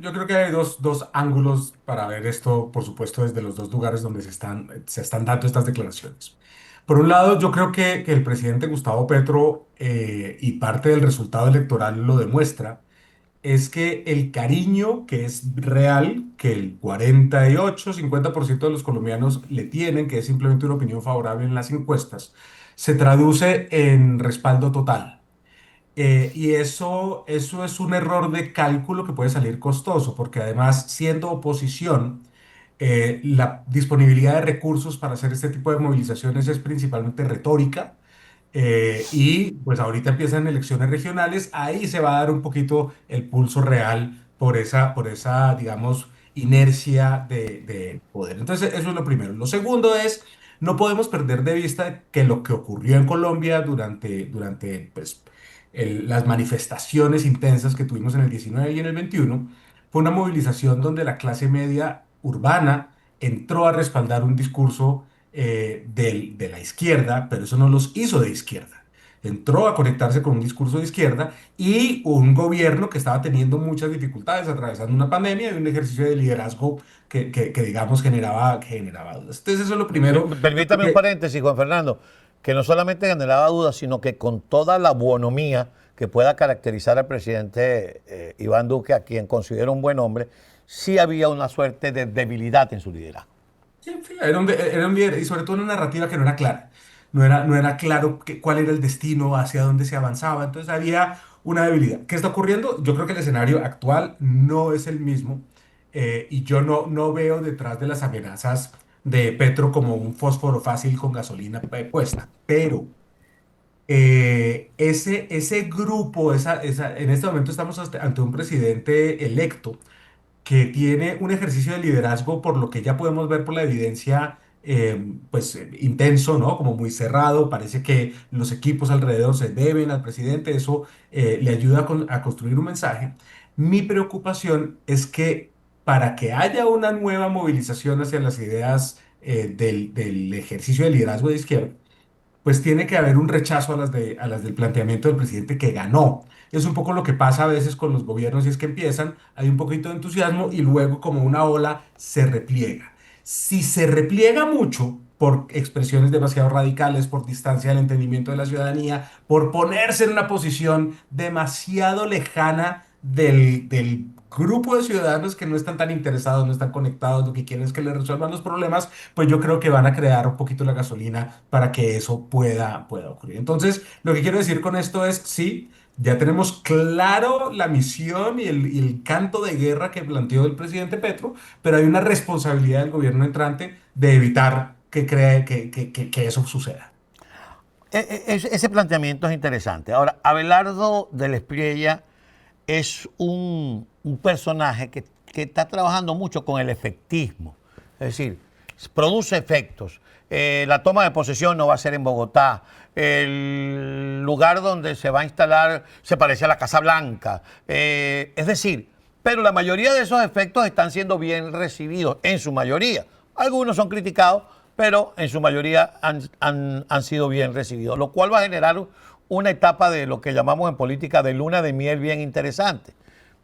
Yo creo que hay dos ángulos para ver esto, por supuesto, desde los dos lugares donde se están dando estas declaraciones. Por un lado, yo creo que el presidente Gustavo Petro, y parte del resultado electoral lo demuestra, es que el cariño que es real, que el 48-50% de los colombianos le tienen, que es simplemente una opinión favorable en las encuestas, se traduce en respaldo total. Y eso es un error de cálculo que puede salir costoso, porque además, siendo oposición, la disponibilidad de recursos para hacer este tipo de movilizaciones es principalmente retórica. Y pues ahorita empiezan elecciones regionales, ahí se va a dar un poquito el pulso real por esa, digamos, inercia de poder. Entonces, eso es lo primero. Lo segundo es, no podemos perder de vista que lo que ocurrió en Colombia durante pues, las manifestaciones intensas que tuvimos en el 19 y en el 21 fue una movilización donde la clase media urbana entró a respaldar un discurso de la izquierda, pero eso no los hizo de izquierda. Entró a conectarse con un discurso de izquierda y un gobierno que estaba teniendo muchas dificultades, atravesando una pandemia y un ejercicio de liderazgo que, digamos, generaba dudas. Entonces, eso es lo primero. Permítame un paréntesis, Juan Fernando, que no solamente generaba dudas, sino que con toda la bonomía que pueda caracterizar al presidente Iván Duque, a quien considero un buen hombre, sí había una suerte de debilidad en su liderazgo. Sí, sí, era un líder y sobre todo una narrativa que no era clara. No era claro cuál era el destino, hacia dónde se avanzaba. Entonces había una debilidad. ¿Qué está ocurriendo? Yo creo que el escenario actual no es el mismo, y yo no veo detrás de las amenazas de Petro como un fósforo fácil con gasolina puesta. Pero ese grupo, en este momento estamos ante un presidente electo que tiene un ejercicio de liderazgo, por lo que ya podemos ver por la evidencia, pues intenso, ¿no? Como muy cerrado, parece que los equipos alrededor se deben al presidente, eso le ayuda a construir un mensaje. Mi preocupación es que para que haya una nueva movilización hacia las ideas del ejercicio de liderazgo de izquierda, pues tiene que haber un rechazo a las del planteamiento del presidente que ganó. Es un poco lo que pasa a veces con los gobiernos y es que empiezan, hay un poquito de entusiasmo y luego como una ola se repliega. Si se repliega mucho por expresiones demasiado radicales, por distancia del entendimiento de la ciudadanía, por ponerse en una posición demasiado lejana del grupo de ciudadanos que no están tan interesados, no están conectados, lo que quieren es que les resuelvan los problemas, pues yo creo que van a crear un poquito la gasolina para que eso pueda ocurrir. Entonces, lo que quiero decir con esto es, sí, ya tenemos claro la misión y el canto de guerra que planteó el presidente Petro, pero hay una responsabilidad del gobierno entrante de evitar que eso suceda. Ese planteamiento es interesante. Ahora, Abelardo del Espriella es un personaje que está trabajando mucho con el efectismo. Es decir, produce efectos. La toma de posesión no va a ser en Bogotá. El lugar donde se va a instalar se parece a la Casa Blanca. Es decir, pero la mayoría de esos efectos están siendo bien recibidos, en su mayoría. Algunos son criticados, pero en su mayoría han sido bien recibidos, lo cual va a generar una etapa de lo que llamamos en política de luna de miel bien interesante.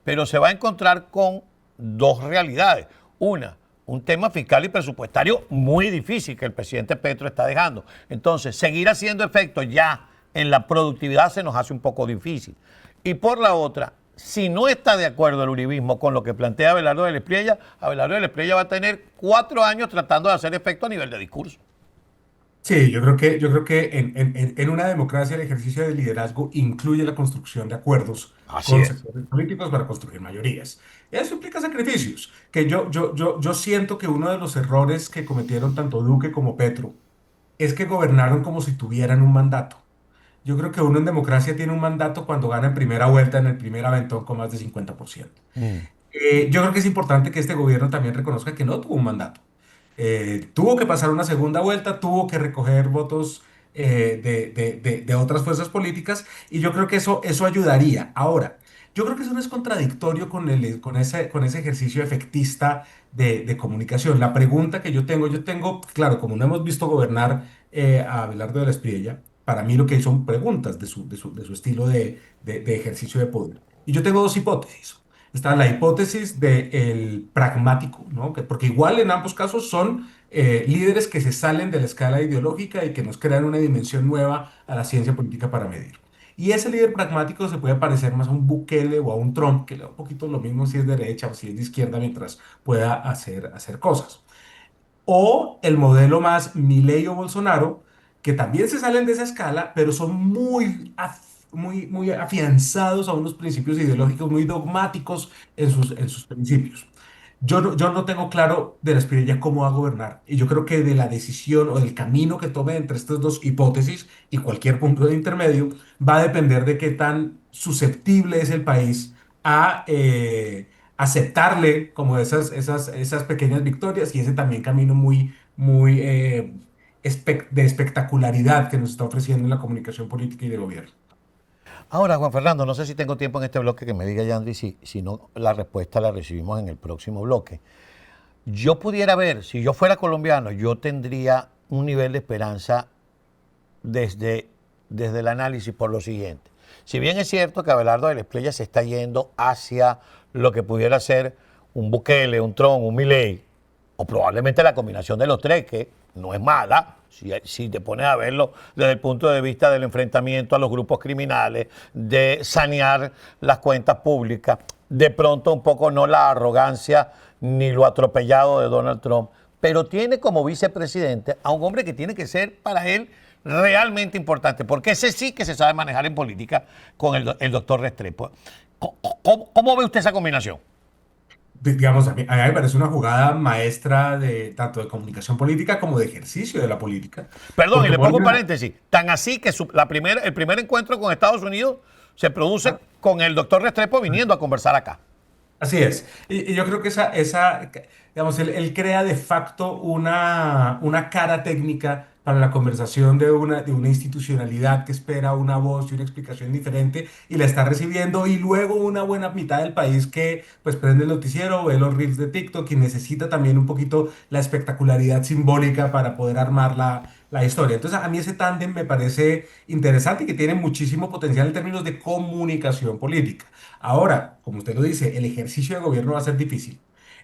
Pero se va a encontrar con dos realidades. Una, un tema fiscal y presupuestario muy difícil que el presidente Petro está dejando. Entonces, seguir haciendo efectos ya en la productividad se nos hace un poco difícil. Y por la otra, si no está de acuerdo el uribismo con lo que plantea Abelardo del Espriella, Abelardo del Espriella va a tener 4 años tratando de hacer efecto a nivel de discurso. Sí, yo creo que en una democracia el ejercicio de liderazgo incluye la construcción de acuerdos Así con es. sectores políticos para construir mayorías. Eso implica sacrificios, que yo siento que uno de los errores que cometieron tanto Duque como Petro es que gobernaron como si tuvieran un mandato. Yo creo que uno en democracia tiene un mandato cuando gana en primera vuelta, en el primer aventón con más de 50%. Mm. Yo creo que es importante que este gobierno también reconozca que no tuvo un mandato. Tuvo que pasar una segunda vuelta, tuvo que recoger votos de otras fuerzas políticas y yo creo que eso ayudaría. Ahora, yo creo que eso no es contradictorio con ese ejercicio efectista de comunicación. La pregunta que yo tengo, claro, como no hemos visto gobernar a Abelardo de la Espriella, para mí lo que hay son preguntas de su estilo de ejercicio de poder. Y yo tengo dos hipótesis. Está la hipótesis del pragmático, ¿no? Porque igual en ambos casos son líderes que se salen de la escala ideológica y que nos crean una dimensión nueva a la ciencia política para medir. Y ese líder pragmático se puede parecer más a un Bukele o a un Trump, que le da un poquito lo mismo si es derecha o si es de izquierda mientras pueda hacer cosas. O el modelo más Milei o Bolsonaro, que también se salen de esa escala, pero son muy afianzados a unos principios ideológicos muy dogmáticos en sus principios. Yo no tengo claro de la Espriella cómo va a gobernar. Y yo creo que de la decisión o del camino que tome entre estas dos hipótesis y cualquier punto de intermedio va a depender de qué tan susceptible es el país a aceptarle como esas pequeñas victorias y ese también camino de espectacularidad que nos está ofreciendo en la comunicación política y de gobierno. Ahora, Juan Fernando, no sé si tengo tiempo en este bloque que me diga Yandri, si no, la respuesta la recibimos en el próximo bloque. Yo pudiera ver, si yo fuera colombiano, yo tendría un nivel de esperanza desde, desde el análisis por lo siguiente. Si bien es cierto que Abelardo de la Espriella se está yendo hacia lo que pudiera ser un Bukele, un Trump, un Milei, o probablemente la combinación de los tres, que no es mala, si te pones a verlo desde el punto de vista del enfrentamiento a los grupos criminales, de sanear las cuentas públicas, de pronto un poco no la arrogancia ni lo atropellado de Donald Trump, pero tiene como vicepresidente a un hombre que tiene que ser para él realmente importante, porque ese sí que se sabe manejar en política con el doctor Restrepo. ¿Cómo ve usted esa combinación? Digamos, a mí me parece una jugada maestra de tanto de comunicación política como de ejercicio de la política, Perdón, y porque le pongo un ponen paréntesis, tan así que el primer encuentro con Estados Unidos se produce con el doctor Restrepo viniendo a conversar acá. así es. Y yo creo que digamos, él crea de facto una cara técnica para la conversación de una institucionalidad que espera una voz y una explicación diferente y la está recibiendo. Y luego una buena mitad del país que pues prende el noticiero, ve los reels de TikTok y necesita también un poquito la espectacularidad simbólica para poder armar la historia. Entonces, a mí ese tándem me parece interesante y que tiene muchísimo potencial en términos de comunicación política. Ahora, como usted lo dice, el ejercicio de gobierno va a ser difícil.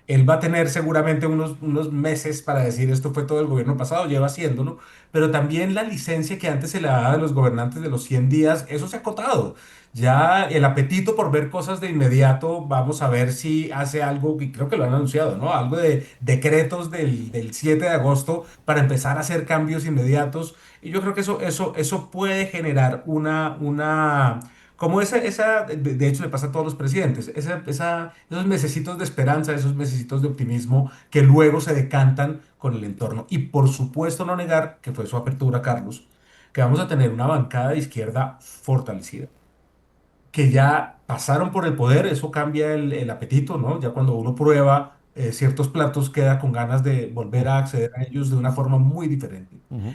Él va a tener seguramente unos meses para decir esto fue todo el gobierno pasado, lleva haciéndolo, pero también la licencia que antes se le daba a los gobernantes de los 100 días, eso se ha acotado. Ya el apetito por ver cosas de inmediato, vamos a ver si hace algo, y creo que lo han anunciado, ¿no? Algo de decretos del 7 de agosto para empezar a hacer cambios inmediatos. Y yo creo que eso puede generar como de hecho le pasa a todos los presidentes, esos mesecitos de esperanza, esos mesecitos de optimismo que luego se decantan con el entorno. Y por supuesto no negar, que fue su apertura, Carlos, que vamos a tener una bancada de izquierda fortalecida, que ya pasaron por el poder, eso cambia el apetito, ¿no? Ya cuando uno prueba ciertos platos queda con ganas de volver a acceder a ellos de una forma muy diferente. Ujú.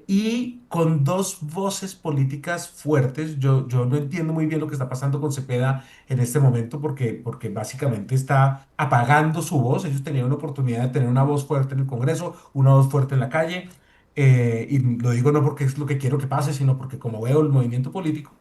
Y con dos voces políticas fuertes, yo no entiendo muy bien lo que está pasando con Cepeda en este momento porque básicamente está apagando su voz. Ellos tenían una oportunidad de tener una voz fuerte en el Congreso, una voz fuerte en la calle. Y lo digo no porque es lo que quiero que pase, sino porque como veo el movimiento político.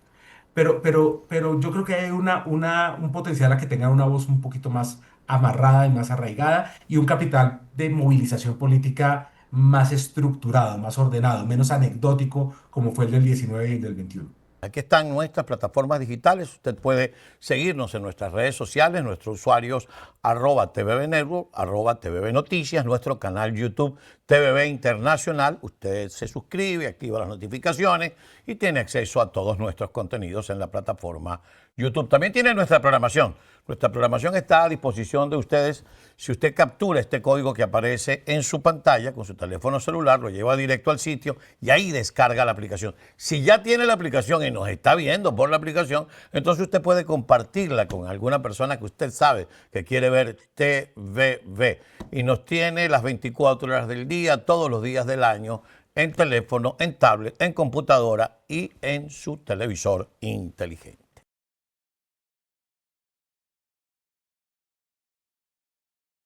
Pero yo creo que hay un potencial a que tengan una voz un poquito más amarrada y más arraigada y un capital de movilización política más estructurado, más ordenado, menos anecdótico como fue el del 19 y el del 21. Aquí están nuestras plataformas digitales. Usted puede seguirnos en nuestras redes sociales, nuestros usuarios @TVB Network, @TVB Noticias, nuestro canal YouTube TVB Internacional. Usted se suscribe, activa las notificaciones y tiene acceso a todos nuestros contenidos en la plataforma YouTube. También tiene nuestra programación. Nuestra programación está a disposición de ustedes. Si usted captura este código que aparece en su pantalla con su teléfono celular, lo lleva directo al sitio y ahí descarga la aplicación. Si ya tiene la aplicación y nos está viendo por la aplicación, entonces usted puede compartirla con alguna persona que usted sabe que quiere ver TVB. Y nos tiene las 24 horas del día, todos los días del año, en teléfono, en tablet, en computadora y en su televisor inteligente.